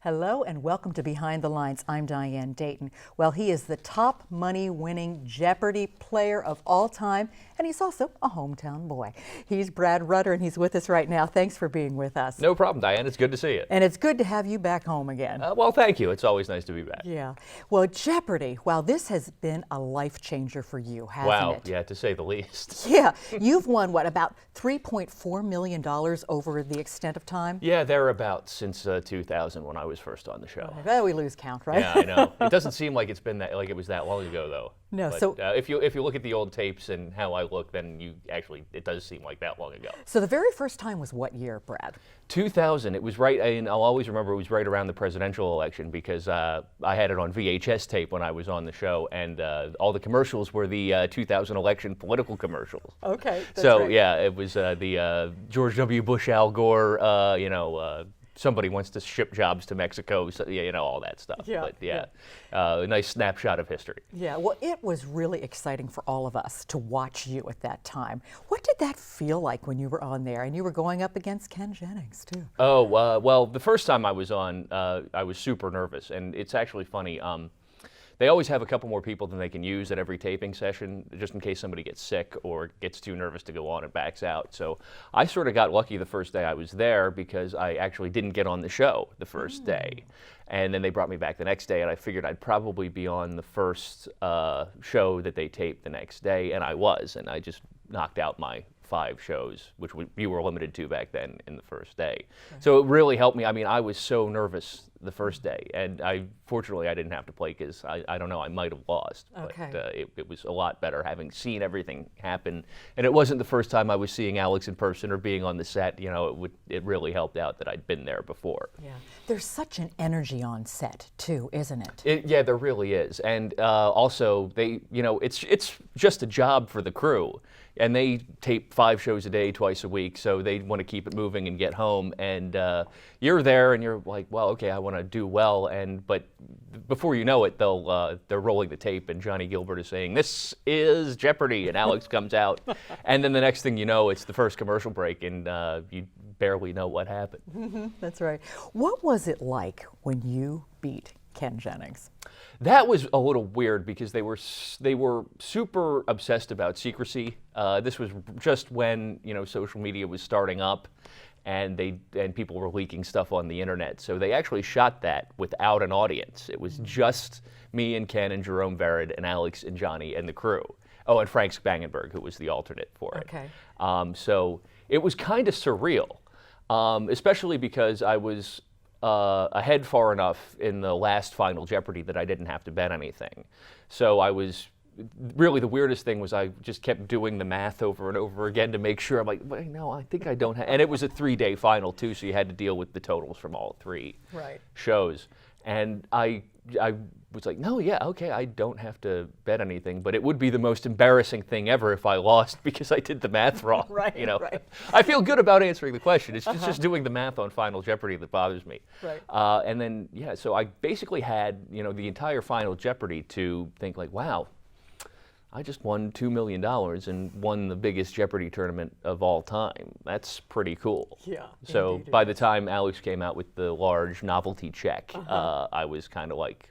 Hello and welcome to Behind the Lines. I'm Diane Dayton. Well, he is the top money-winning Jeopardy player of all time, and he's also a hometown boy. He's Brad Rutter, and he's with us right now. Thanks for being with us. No problem, Diane. It's good to see you. And it's good to have you back home again. Well, thank you. It's always nice to be back. Yeah. Well, Jeopardy, well, this has been a life changer for you, hasn't it? Wow, yeah, to say the least. Yeah. You've won, what, about $3.4 million over the extent of time? Yeah, thereabouts since 2000 when I was first on the show. Well, we lose count, right? Yeah, I know. It doesn't seem like it was that long ago, though. No, but, so if you look at the old tapes and how I look, then it does seem like that long ago. So the very first time was what year, Brad? 2000. It was right, and I'll always remember it was right around the presidential election because I had it on VHS tape when I was on the show, and all the commercials were the 2000 election political commercials. Okay. That's So right. yeah, it was the George W. Bush, Al Gore, somebody wants to ship jobs to Mexico, so, all that stuff. Yeah, But a nice snapshot of history. Yeah, well, it was really exciting for all of us to watch you at that time. What did that feel like when you were on there? And you were going up against Ken Jennings, too. Oh, well, the first time I was on, I was super nervous, and it's actually funny. They always have a couple more people than they can use at every taping session, just in case somebody gets sick or gets too nervous to go on and backs out. So I sort of got lucky the first day I was there because I actually didn't get on the show the first day. And then they brought me back the next day, and I figured I'd probably be on the first show that they taped the next day, and I was. And I just knocked out my 5 shows, which you were limited to back then in the first day. Right. So it really helped me. I mean, I was so nervous the first day, and fortunately I didn't have to play because I don't know, I might have lost. Okay. But it was a lot better having seen everything happen, and it wasn't the first time I was seeing Alex in person or being on the set. It really helped out that I'd been there before. Yeah, there's such an energy on set too, isn't it? Yeah, there really is, and also it's just a job for the crew. And they tape 5 shows a day, twice a week, so they want to keep it moving and get home. And you're there, and you're like, well, okay, I want to do well. But before you know it, they're rolling the tape, and Johnny Gilbert is saying, "This is Jeopardy!" And Alex comes out, and then the next thing you know, it's the first commercial break, and you barely know what happened. Mm-hmm, that's right. What was it like when you beat Ken Jennings? That was a little weird because they were super obsessed about secrecy. This was just when social media was starting up, and people were leaking stuff on the internet. So they actually shot that without an audience. It was just me and Ken and Jerome Verrid and Alex and Johnny and the crew. Oh, and Frank Spangenberg, who was the alternate for it. Okay. So it was kind of surreal, especially because I was ahead far enough in the last final Jeopardy that I didn't have to bet anything. So I was really, the weirdest thing was I just kept doing the math over and over again to make sure. I'm like, wait, no, I think I don't have. And it was a 3-day final too, so you had to deal with the totals from all 3 shows. And I was like, no, yeah, okay, I don't have to bet anything, but it would be the most embarrassing thing ever if I lost because I did the math wrong. Right. I feel good about answering the question. It's just doing the math on Final Jeopardy that bothers me. Right. And then, so I basically had, the entire Final Jeopardy to think like, wow, I just won $2 million and won the biggest Jeopardy tournament of all time. That's pretty cool. Yeah. So indeed, by the time Alex came out with the large novelty check, I was kind of like,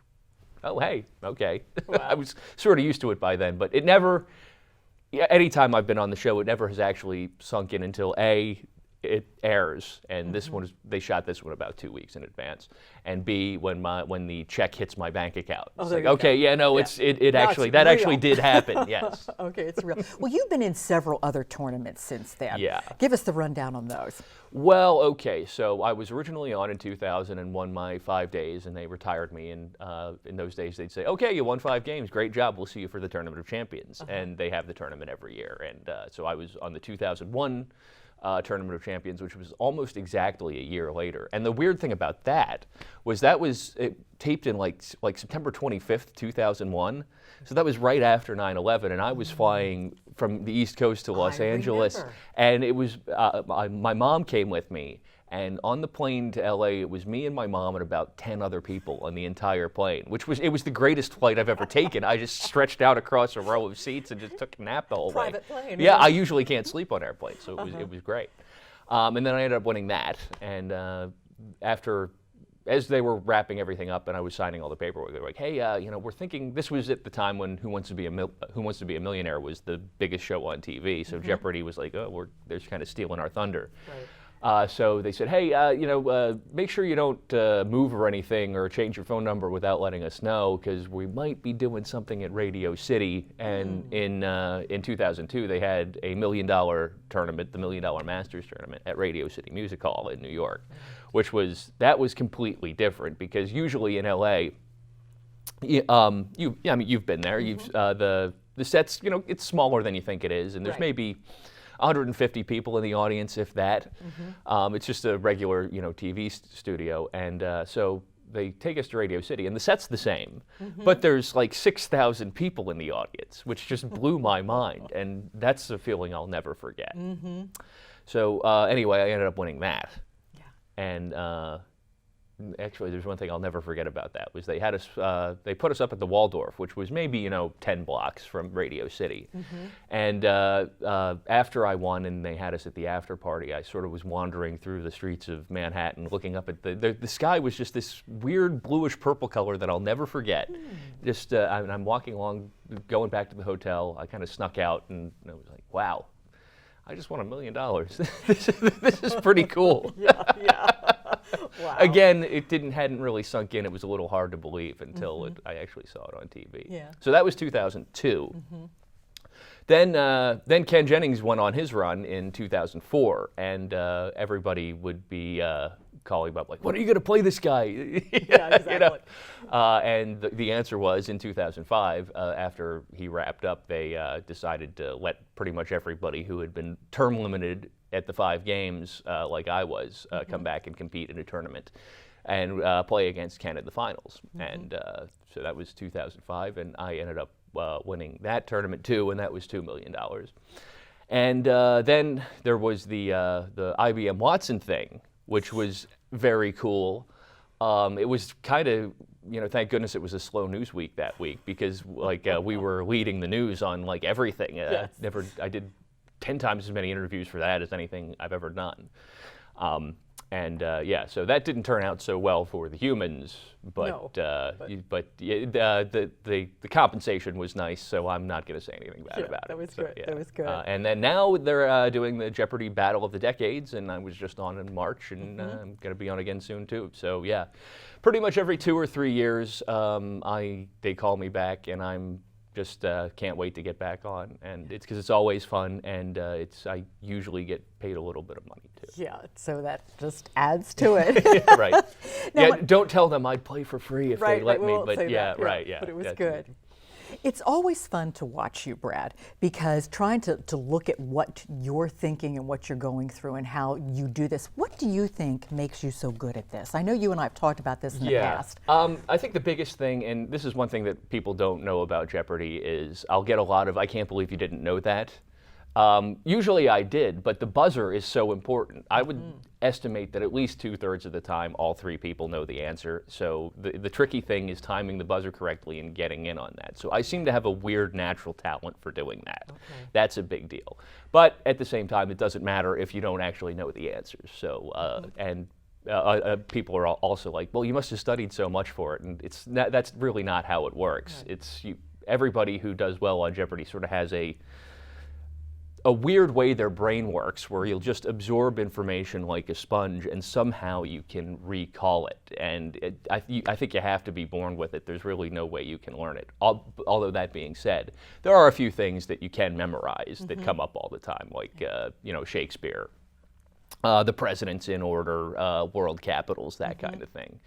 oh, hey, okay. Wow. I was sort of used to it by then, but it never, anytime I've been on the show, it never has actually sunk in until it airs, and this one they shot this one about 2 weeks in advance, and B, when the check hits my bank account, it's like, okay, yeah, no, yeah. It actually that actually did happen, yes. Okay, it's real. Well, you've been in several other tournaments since then. Yeah. Give us the rundown on those. Well, okay, so I was originally on in 2000 and won my 5 days, and they retired me, and in those days they'd say, okay, you won 5 games, great job, we'll see you for the Tournament of Champions, and they have the tournament every year, and so I was on the 2001 Tournament of Champions, which was almost exactly a year later. And the weird thing about that was it taped in like September 25th, 2001. So that was right after 9/11, and I was flying from the East Coast to Los Angeles, remember. and it was my mom came with me. And on the plane to LA, it was me and my mom and about 10 other people on the entire plane, it was the greatest flight I've ever taken. I just stretched out across a row of seats and just took a nap the whole way. Private plane. Yeah, I usually can't sleep on airplanes, so it was great. And then I ended up winning that. And after as they were wrapping everything up and I was signing all the paperwork, they were like, "Hey, we're thinking." This was at the time when Who Wants to Be a Millionaire was the biggest show on TV. So Jeopardy was like, "Oh, they're kind of stealing our thunder." Right. So they said, "Hey, make sure you don't move or anything or change your phone number without letting us know, because we might be doing something at Radio City." And in 2002, they had a $1 million tournament, the $1 Million Masters tournament at Radio City Music Hall in New York, which was completely different, because usually in LA, you've been there. You've the sets, it's smaller than you think it is, and there's maybe 150 people in the audience, if that. It's just a regular, TV studio, and so they take us to Radio City, and the set's the same, but there's like 6,000 people in the audience, which just blew my mind, and that's a feeling I'll never forget. So anyway, I ended up winning that, and actually, there's one thing I'll never forget about that, was they had us, they put us up at the Waldorf, which was maybe, 10 blocks from Radio City. And after I won and they had us at the after party, I sort of was wandering through the streets of Manhattan, looking up at the sky was just this weird bluish purple color that I'll never forget. Just, I'm walking along, going back to the hotel, I kind of snuck out and I was like, wow, I just won $1 million. This is pretty cool. Wow. Again, it hadn't really sunk in. It was a little hard to believe until I actually saw it on TV. So that was 2002. Then Ken Jennings went on his run in 2004, and everybody would be calling up like, "When are you going to play this guy?" Exactly. And the answer was, in 2005, after he wrapped up, they decided to let pretty much everybody who had been term limited at the 5 games, like I was, come back and compete in a tournament and play against Ken in the finals. And so that was 2005, and I ended up winning that tournament too, and that was $2 million. And then there was the IBM Watson thing, which was very cool. It was kind of, thank goodness it was a slow news week that week, because we were leading the news on like everything. I did 10 times as many interviews for that as anything I've ever done. So that didn't turn out so well for the humans, but the compensation was nice, so I'm not going to say anything bad about it. That was good. That was good. And then now they're doing the Jeopardy Battle of the Decades, and I was just on in March, and I'm going to be on again soon too. So yeah, pretty much every 2 or 3 years, they call me back, and I'm just can't wait to get back on, and it's because it's always fun, and I usually get paid a little bit of money too. Yeah, so that just adds to it. Right. Don't tell them I'd play for free if they let me. But but it was good. It's always fun to watch you, Brad, because trying to look at what you're thinking and what you're going through and how you do this. What do you think makes you so good at this? I know you and I have talked about this in the past. I think the biggest thing, and this is one thing that people don't know about Jeopardy, is I'll get a lot of, "I can't believe you didn't know that." Usually I did, but the buzzer is so important. I would estimate that at least 2/3 of the time, all 3 people know the answer. So the tricky thing is timing the buzzer correctly and getting in on that. So I seem to have a weird natural talent for doing that. That's a big deal. But at the same time, it doesn't matter if you don't actually know the answers. So, people are also like, "Well, you must have studied so much for it," and that's really not how it works. Everybody who does well on Jeopardy sort of has a weird way their brain works, where you'll just absorb information like a sponge and somehow you can recall it. And I think you have to be born with it. There's really no way you can learn it. Although that being said, there are a few things that you can memorize that come up all the time, like Shakespeare, the presidents in order, world capitals, that kind of thing.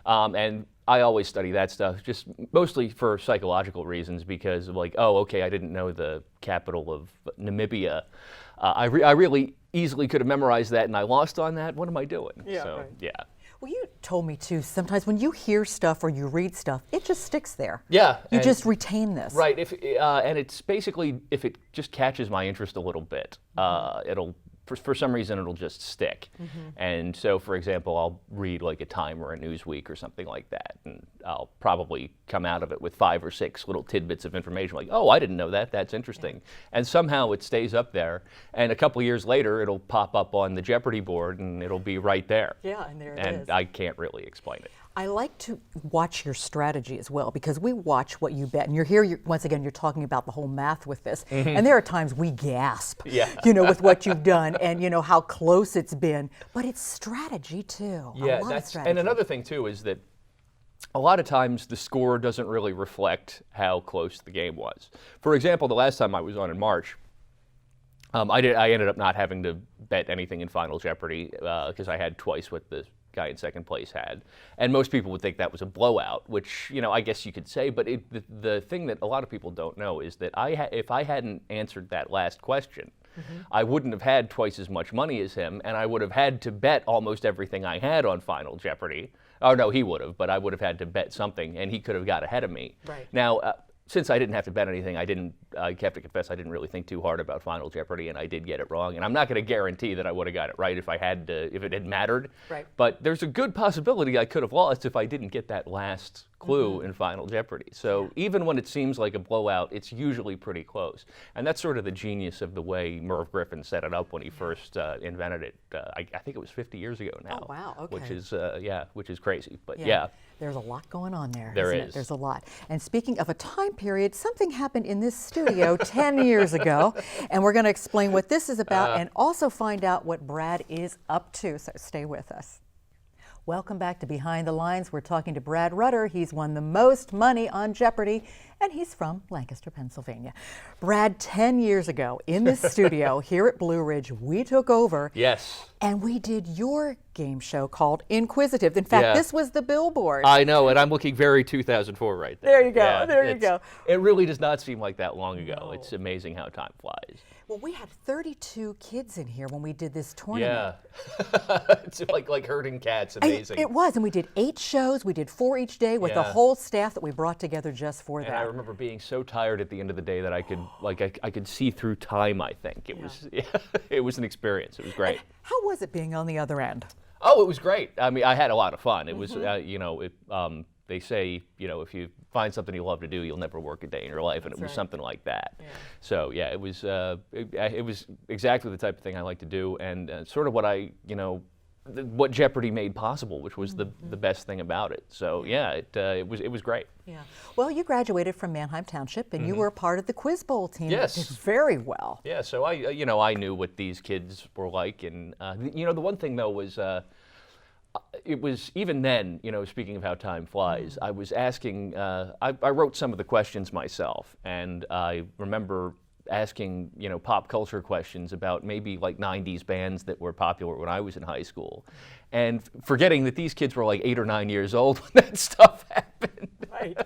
And I always study that stuff, just mostly for psychological reasons, because I didn't know the capital of Namibia. I really easily could have memorized that, and I lost on that. What am I doing? Well, you told me too, sometimes when you hear stuff or you read stuff, it just sticks there. Yeah. You just retain this. Right. And it's basically, if it just catches my interest a little bit, it'll for some reason it'll just stick. And so, for example, I'll read like a Time or a Newsweek or something like that, and I'll probably come out of it with 5 or 6 little tidbits of information like, oh, I didn't know that, that's interesting. And somehow it stays up there, and a couple of years later it'll pop up on the Jeopardy board and it'll be right there. Yeah, and there it is. And I can't really explain it. I like to watch your strategy as well, because we watch what you bet, and you're here, once again, you're talking about the whole math with this, and there are times we gasp, with what you've done and how close it's been, but it's strategy too. Yeah, and another thing too is that a lot of times the score doesn't really reflect how close the game was. For example, the last time I was on in March, I ended up not having to bet anything in Final Jeopardy because I had twice what the guy in second place had, and most people would think that was a blowout, which I guess you could say. But the thing that a lot of people don't know is that if I hadn't answered that last question, I wouldn't have had twice as much money as him, and I would have had to bet almost everything I had on Final Jeopardy. Oh no, he would have, but I would have had to bet something, and he could have got ahead of me. Right. Now, since I didn't have to bet anything, I have to confess I didn't really think too hard about Final Jeopardy, and I did get it wrong. And I'm not going to guarantee that I would have got it right if it had mattered. Right. But there's a good possibility I could have lost if I didn't get that last clue in Final Jeopardy. So even when it seems like a blowout, it's usually pretty close. And that's sort of the genius of the way Merv Griffin set it up when he first invented it. I think it was 50 years ago now. Oh, wow, okay. Which is crazy. But there's a lot going on there. There isn't is. It? There's a lot. And speaking of a time period, something happened in this studio 10 years ago, and we're going to explain what this is about and also find out what Brad is up to. So stay with us. Welcome back to Behind the Lines. We're talking to Brad Rutter. He's won the most money on Jeopardy, and he's from Lancaster, Pennsylvania. Brad, 10 years ago in this studio here at Blue Ridge, we took over. Yes. And we did your game show called Inquisitive. In fact, this was the billboard. I know, and I'm looking very 2004 right there. There you go. There you go. It really does not seem like that long ago. No. It's amazing how time flies. Well, we had 32 kids in here when we did this tournament. Yeah. It's like herding cats. Amazing. It was, and we did 8 shows. We did 4 each day with the whole staff that we brought together just for that. And I remember being so tired at the end of the day that I could see through time. I think it was an experience. It was great. And how was it being on the other end? Oh, it was great. I mean, I had a lot of fun. It was, they say, if you find something you love to do, you'll never work a day in your life, and it was something like that. Yeah. So yeah, it was exactly the type of thing I like to do, and sort of what Jeopardy made possible, which was the best thing about it. So yeah, it was great. Yeah. Well, you graduated from Manheim Township, and you were a part of the Quiz Bowl team. Yes. That did very well. Yeah. So I knew what these kids were like, and the one thing though was. It was even then, speaking of how time flies, I was asking, I wrote some of the questions myself, and I remember asking, pop culture questions about maybe like 90s bands that were popular when I was in high school, and forgetting that these kids were like 8 or 9 years old when that stuff happened.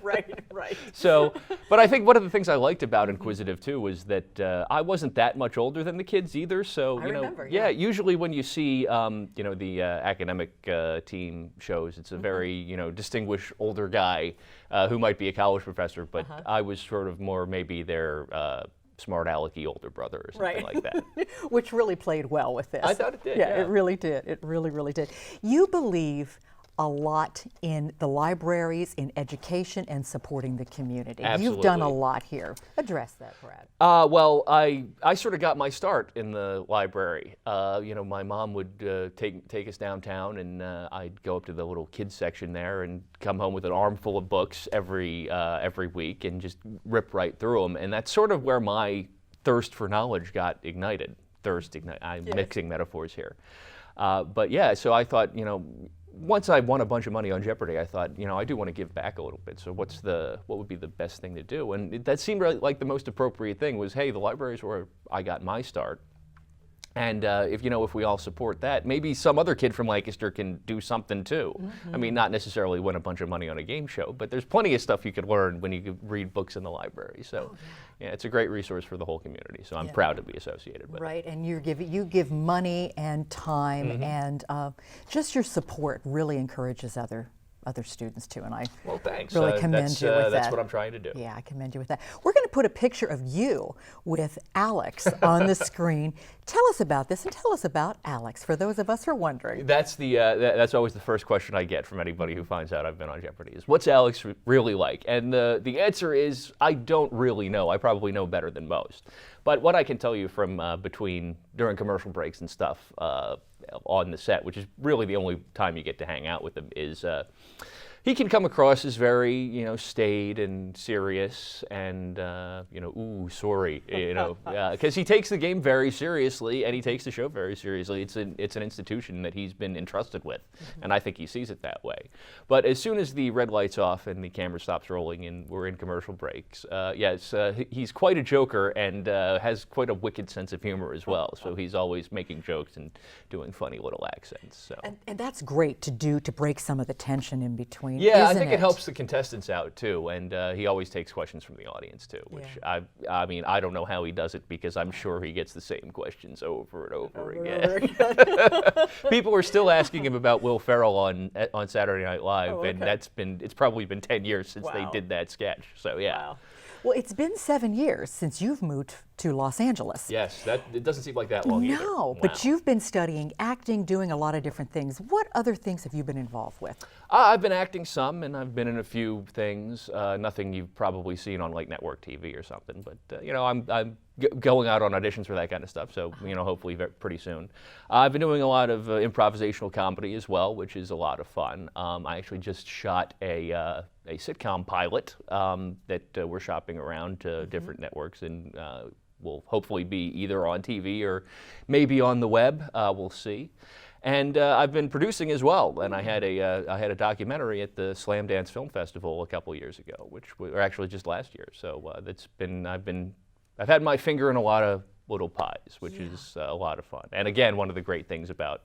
Right. So, but I think one of the things I liked about Inquisitive too was that I wasn't that much older than the kids either. So, I remember, usually when you see, the academic team shows, it's a very, distinguished older guy who might be a college professor, but I was sort of more maybe their smart alecky older brother or something like that. Which really played well with this. I thought it did. Yeah, it really did. It really, really did. You believe a lot in the libraries, in education, and supporting the community. Absolutely. You've done a lot here. Address that, Brad. Well, I sort of got my start in the library. My mom would take us downtown, and I'd go up to the little kids section there and come home with an armful of books every week and just rip right through them. And that's sort of where my thirst for knowledge got ignited. I'm mixing metaphors here. But yeah, so I thought, once I won a bunch of money on Jeopardy, I thought, I do want to give back a little bit. So what would be the best thing to do? And that seemed like the most appropriate thing was, hey, the libraries where I got my start. And if we all support that, maybe some other kid from Lancaster can do something too. I mean, not necessarily win a bunch of money on a game show, but there's plenty of stuff you could learn when you read books in the library. So, it's a great resource for the whole community. So I'm proud to be associated with it. Right, and you give money and time, and just your support really encourages other other students too, and I Well, thanks. really commend you with that. That's what I'm trying to do. Yeah, I commend you with that. We're going to put a picture of you with Alex on the screen. Tell us about this and tell us about Alex, for those of us who are wondering. That's that's always the first question I get from anybody who finds out I've been on Jeopardy is, what's Alex really like? And the answer is, I don't really know. I probably know better than most. But what I can tell you from during commercial breaks and stuff on the set, which is really the only time you get to hang out with him, is he can come across as very, staid and serious and, ooh, sorry, because he takes the game very seriously and he takes the show very seriously. It's an institution that he's been entrusted with, and I think he sees it that way. But as soon as the red light's off and the camera stops rolling and we're in commercial breaks, he's quite a joker and has quite a wicked sense of humor as well. So he's always making jokes and doing funny little accents. So. And that's great to break some of the tension in between. Yeah, I think it helps the contestants out too, and he always takes questions from the audience too, which I mean, I don't know how he does it because I'm sure he gets the same questions over and over again. People are still asking him about Will Ferrell on Saturday Night Live, and it's probably been 10 years since they did that sketch. So yeah. Wow. Well, it's been 7 years since you've moved to Los Angeles. Yes, it doesn't seem like that long either. No, Wow. but you've been studying acting, doing a lot of different things. What other things have you been involved with? I've been acting some, and I've been in a few things. Nothing you've probably seen on like network TV or something. But I'm going out on auditions for that kind of stuff. So hopefully pretty soon. I've been doing a lot of improvisational comedy as well, which is a lot of fun. I actually just shot a sitcom pilot that we're shopping around to different networks, and will hopefully be either on TV or maybe on the web. We'll see. And I've been producing as well, and I had a documentary at the Slam Dance Film Festival a couple years ago, or actually just last year. So I've had my finger in a lot of little pies, which is a lot of fun. And again, one of the great things about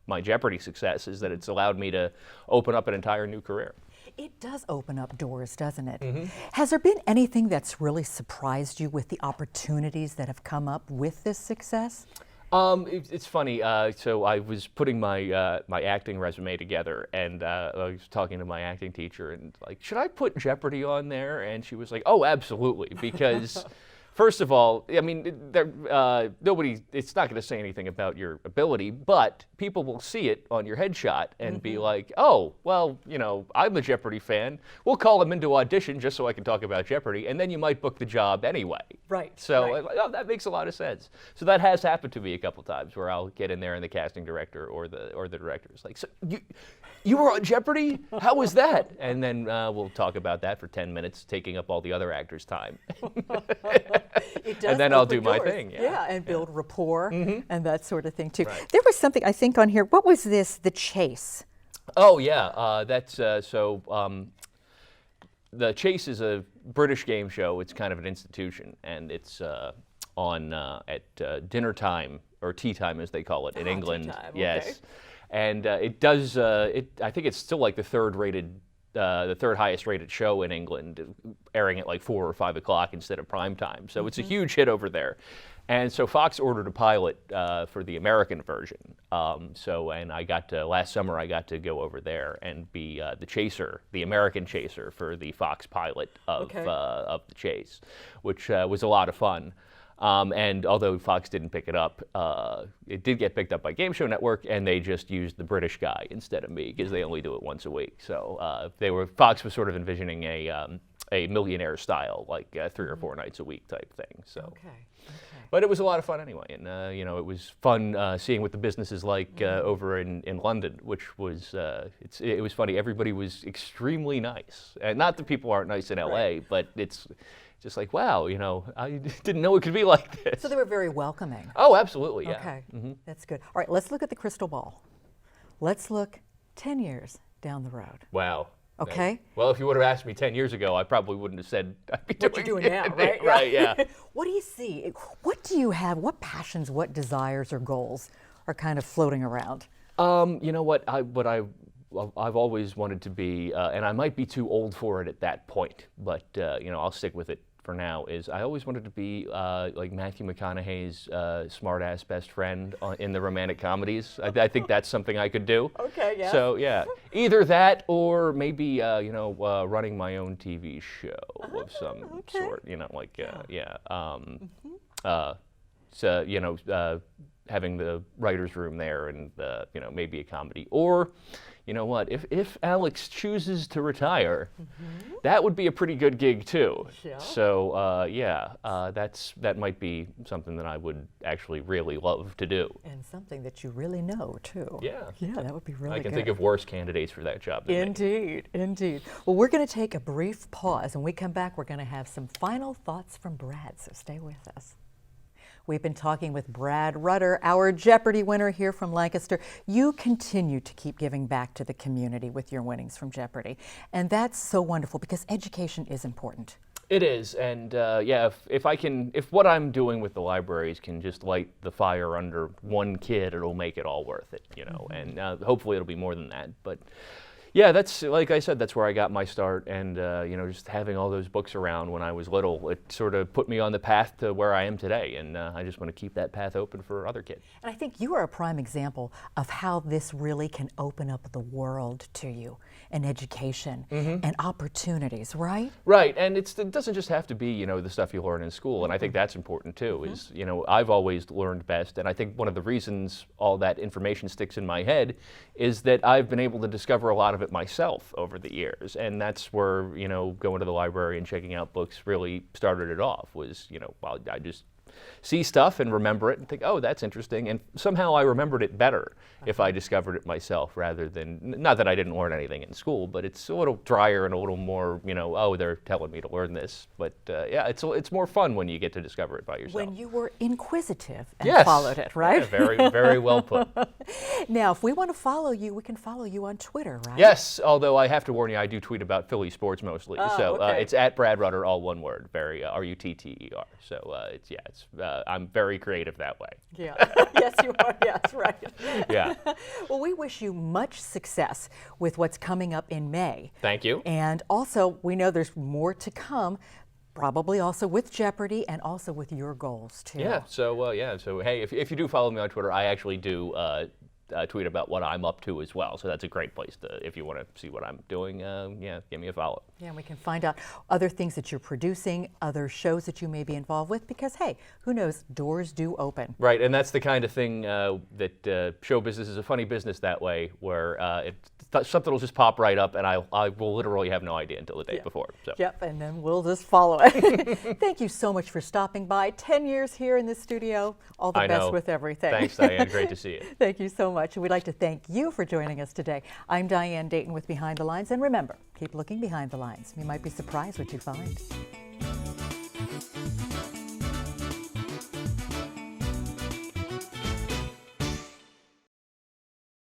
my Jeopardy success is that it's allowed me to open up an entire new career. It does open up doors, doesn't it? Mm-hmm. Has there been anything that's really surprised you with the opportunities that have come up with this success? It's funny. So I was putting my acting resume together, and I was talking to my acting teacher, and like, should I put Jeopardy on there? And she was like, "Oh, absolutely," because. First of all, I mean, it's not going to say anything about your ability, but people will see it on your headshot and be like, oh, well, I'm a Jeopardy fan. We'll call him into audition just so I can talk about Jeopardy, and then you might book the job anyway. Right. So that makes a lot of sense. So that has happened to me a couple times where I'll get in there and the casting director or the director is like, so you were on Jeopardy? How was that? And then we'll talk about that for 10 minutes, taking up all the other actors' time. And then I'll do my thing. Yeah, and build rapport and that sort of thing too. Right. There was something I think on here. What was this? The Chase. Oh yeah, that's The Chase is a British game show. It's kind of an institution, and it's on at dinner time or tea time, as they call it in England. Tea time. Yes, okay. And it does. I think it's still like the third highest rated show in England, airing at like 4 or 5 o'clock instead of prime time. So it's a huge hit over there. And so Fox ordered a pilot for the American version. And last summer I got to go over there and be the chaser, the American chaser for the Fox pilot of The Chase, which was a lot of fun. And although Fox didn't pick it up, it did get picked up by Game Show Network, and they just used the British guy instead of me because they only do it once a week. So Fox was sort of envisioning a millionaire style, like 3 or 4 nights a week type thing. So, but it was a lot of fun anyway, and it was fun seeing what the business is like over in London, which was it was funny. Everybody was extremely nice, and not that people aren't nice in LA, but it's just like, wow, I didn't know it could be like this. So they were very welcoming. Oh, absolutely, yeah. Okay, that's good. All right, let's look at the crystal ball. Let's look 10 years down the road. Wow. Okay. Well, if you would have asked me 10 years ago, I probably wouldn't have said I'd be what you're doing now, right? Right, yeah. What do you see? What do you have? What passions, what desires or goals are kind of floating around? You know what? I've always wanted to be, and I might be too old for it at that point, but I'll stick with it for now is I always wanted to be like Matthew McConaughey's smart-ass best friend in the romantic comedies. I think that's something I could do. Okay, yeah. So yeah, either that or maybe you know, running my own TV show of some sort. You know, like so you know, having the writer's room there, and you know, maybe a comedy. Or, you know what, if Alex chooses to retire, that would be a pretty good gig too. Yeah. So that might be something that I would actually really love to do. And something that you really know too. Yeah. Yeah, that would be really good. I can think of worse candidates for that job than me. Indeed, indeed. Well, we're going to take a brief pause, and when we come back, we're going to have some final thoughts from Brad, so stay with us. We've been talking with Brad Rutter, our Jeopardy winner here from Lancaster. You continue to keep giving back to the community with your winnings from Jeopardy, and that's so wonderful because education is important. It is, and yeah, if what I'm doing with the libraries can just light the fire under one kid, it'll make it all worth it, you know, and hopefully it'll be more than that, but yeah, that's, like I said, that's where I got my start, and you know, just having all those books around when I was little, it sort of put me on the path to where I am today, and I just want to keep that path open for other kids. And I think you are a prime example of how this really can open up the world to you, and education and opportunities, right? Right, and it doesn't just have to be, you know, the stuff you learn in school, and I think that's important too, is, you know, I've always learned best, and I think one of the reasons all that information sticks in my head is that I've been able to discover a lot of it myself over the years, and that's where, you know, going to the library and checking out books really started it off, was, you know, well, I just see stuff and remember it and think, oh, that's interesting, and somehow I remembered it better if I discovered it myself rather than, not that I didn't learn anything in school, but it's a little drier and a little more, you know, oh, they're telling me to learn this, but yeah, it's more fun when you get to discover it by yourself. When you were inquisitive and Yes. followed it, right? Yeah, very, very well put. Now, if we want to follow you, we can follow you on Twitter, right? Yes, although I have to warn you, I do tweet about Philly sports mostly. Oh, so okay. it's at Brad Rutter, all one word, very R-U-T-T-E-R. So I'm very creative that way. Yeah. Yes, you are. Yes, right. Yeah. Well, we wish you much success with what's coming up in May. Thank you. And also, we know there's more to come, probably also with Jeopardy and also with your goals, too. Yeah. So So hey, if you do follow me on Twitter, I actually do tweet about what I'm up to as well. So that's a great place to, if you want to see what I'm doing, yeah, give me a follow. Yeah, and we can find out other things that you're producing, other shows that you may be involved with, because, hey, who knows, doors do open. Right, and that's the kind of thing that show business is a funny business that way, where something will just pop right up, and I will literally have no idea until the day before. So. Yep, and then we'll just follow it. Thank you so much for stopping by. 10 years here in the studio. All the best with everything. Thanks, Diane. Great to see you. Thank you so much. And we'd like to thank you for joining us today. I'm Diane Dayton with Behind the Lines, and remember, keep looking behind the lines. You might be surprised what you find.